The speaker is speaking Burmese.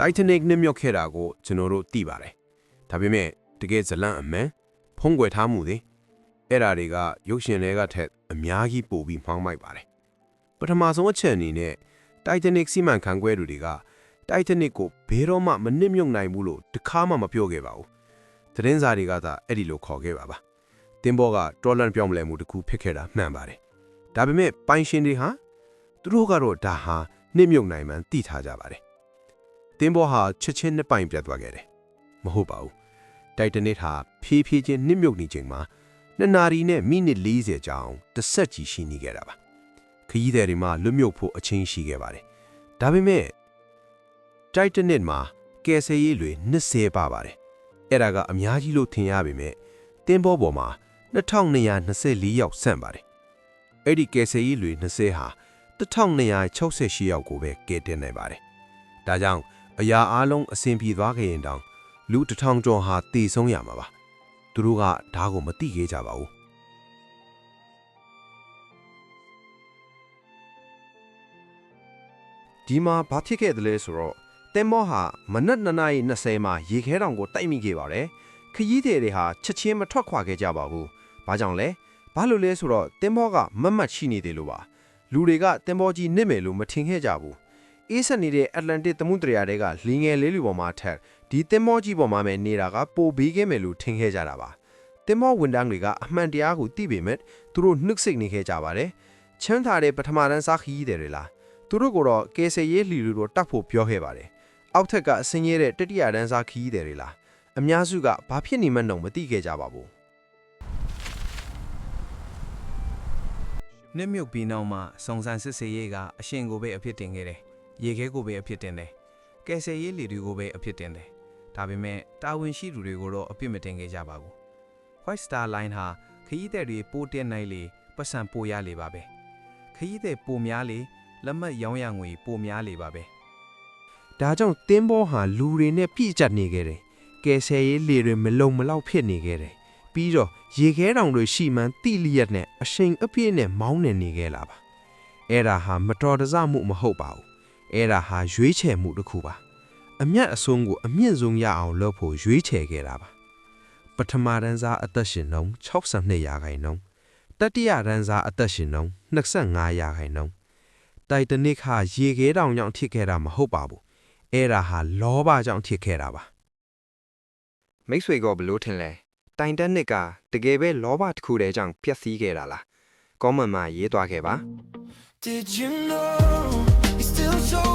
Titanic နစ်မြုပ်ခဲ့တာကိုကျွန်တော်တို့သိပါတယ်ဒါပေမဲ့တကယ်ဇလန့်အမှန်ဖုံးကွယ်ထားမှုတွေအဲ့ဓာတွေကရုပ်ရှင်တွေကထက်အများကြီးပိုပြီးမှောင်းမိုက်ပါတယ်ပထမဆုံးအချက်အနေနဲ့ Titanic စီမံခန့်ခွဲသူတွေက Titanic ကိုဘယ်တော့မှမနစ်မြုပ်နိုင်ဘူးလို့တခါမှမပြောခဲ့ပါဘူးသတင်းစာတွေကသာအဲ့ဒီလိုခေါ်ခဲ့ပါတင်ဘောကတော်လန်ပြောင်းလဲမှုတစ်ခုဖြစ်ခဲ့တာမှန်ပါတယ်ဒါပေမဲ့ပိုင်ရှင်တွေဟာသူတို့ကတော့ဒါဟာနစ်မြုပ်နိုင်မှန်းသိထားကြပါတယ်တင်ဘောဟာချက်ချင်းနှစ်ပိုင်ပြတ်သွားခဲ့တယ်မဟုတ်ပါဘူးတိုက်တနစ်ဟာဖြည်းဖြည်းချင်းနစ်မြုပ်နေချိန်မှာ2 နာရီနဲ့မိနစ်40ကြာအောင်တစ်ဆက်ကြီးရှိနေခဲ့တာပါခရီးသည်တွေမှာလွတ်မြုပ်ဖို့အချင်းရှိခဲ့ပါတယ်ဒါပေမဲ့တိုက်တနစ်မှာကယ်ဆယ်ရေးတွေ20ပါပါတယ်အဲ့ဒါကအများကြီးလို့ထင်ရပေမဲ့တင်ဘောပေါ်မှာ2224ယောက်ဆန့်ပါတယ်အဲ့ဒီကယ်ဆယ်ရေးတွေ20ဟာ1268ယောက်ကိုပဲကယ်တင်နိုင်ပါတယ်ဒါကြောင့်အရာအားလုံးအဆင်ပြေသွားခဲ့ရင်တောင်လူ1000ကျော်ဟာတည်ဆုံးရမှာပါသူတို့ကဒါကိုမသိခဲ့ကြပါဘူးဒီမှာဘာဖြစ်ခဲ့တယ်လဲဆိုတော့တင်မောဟာမနက်2:20မှာရေခဲတောင်ကိုတိုက်မိခဲ့ပါတယ်ခရီးသည်တွေဟာချက်ချင်းမထွက်ခွာခဲ့ကြပါဘူးဘာကြောင့်လဲဘာလို့လဲဆိုတော့တင်မောကမတ်ရှိနေတယ်လို့ပါလူတွေကတင်မောကြီးနစ်မယ်လို့မထင်ခဲ့ကြဘူးအေးဆက်နေတဲ့အတ္တလန်တစ်သမုဒ္ဒရာတွေကလီငယ်လေးလူပေါ်မှာထက်ဒီတင်မောကြီးပေါ်မှာပဲနေတာကပိုဘေးကဲမယ်လို့ထင်ခဲ့ကြတာပါတင်မောဝန်တန်းတွေကအမှန်တရားကိုသိပေမဲ့သူတို့နှုတ်ဆိတ်နေခဲ့ကြပါတယ်ချမ်းသာတဲ့ပထမတန်းစားခရီးသည်တွေလားသူတို့ကတော့ကယ်ဆယ်ရေးလှီလူတို့တတ်ဖို့ပြောခဲ့ပါတယ်အောက်ထက်ကအစင်းရဲတဲ့တတိယတန်းစားခရီးသည်တွေလားအများစုကဘာဖြစ်နေမှန်းတော့မသိခဲ့ကြပါဘူးနှစ်မြုပ်ပြီးနောက်မှစုံစမ်းစစ်ဆေးရေးကအရှင်ကိုပဲအဖြစ်တင်ခဲ့တယ်ရေခဲကိုပဲအဖြစ်တင်တယ်ကယ်ဆယ်ရေးလှီတွေကိုပဲအဖြစ်တင်တယ်ဒါပေမဲ့တာဝန်ရှိသူတွေကိုတော့အပြစ်မတင်ခဲ့ကြပါဘူး White Star Line ဟာခရီးသည်တွေပိုတင်နိုင်လေပတ်စံပိုရလေပါပဲခရီးသည်ပိုများလေလက်မှတ်ရောင်းရငွေပိုများလေပါပဲဒါကြောင့်တင်းဘောဟာလူတွေနဲ့ပြည့်ကျပ်နေခဲ့တယ်ကယ်ဆယ်ရေးလေတွေမလုံမလောက်ဖြစ်နေခဲ့တယ်ပြီးတော့ရေခဲတောင်တွေရှိမှန်းတိလျက်နဲ့အရှိန်အပြည့်နဲ့မောင်းနေခဲ့လာပါအဲ့ဒါဟာမတော်တဆမှုမဟုတ်ပါဘူးအဲ့ဒါဟာရွေးချယ်မှုတစ်ခုပါအမျက်အစွန်းကိုအမြင့်ဆုံးရအောင်လုပ်ဖို့ရွေးချယ်ခဲ့တာပါပထမတန်းစားအသက်ရှင်နှုန်း62ရာခိုင်နှုန်းတတိယတန်းစားအသက်ရှင်နှုန်း25ရာခိုင်နှုန်းတိုက်တနစ်ဟာရေခဲတောင်ကြောင့်ဖြစ်ခဲ့တာမဟုတ်ပါဘူးအဲ့ဒါဟာလောဘကြောင့်ဖြစ်ခဲ့တာပါမိတ်ဆွေကဘလို့ထင်လဲတိုင်တနစ်ကတကယ်ပဲလောဘတစ်ခုတည်းကြောင့်ပျက်စီးခဲ့တာလားကောမန်မှာရေးသွားခဲ့ပါ Did you know you still show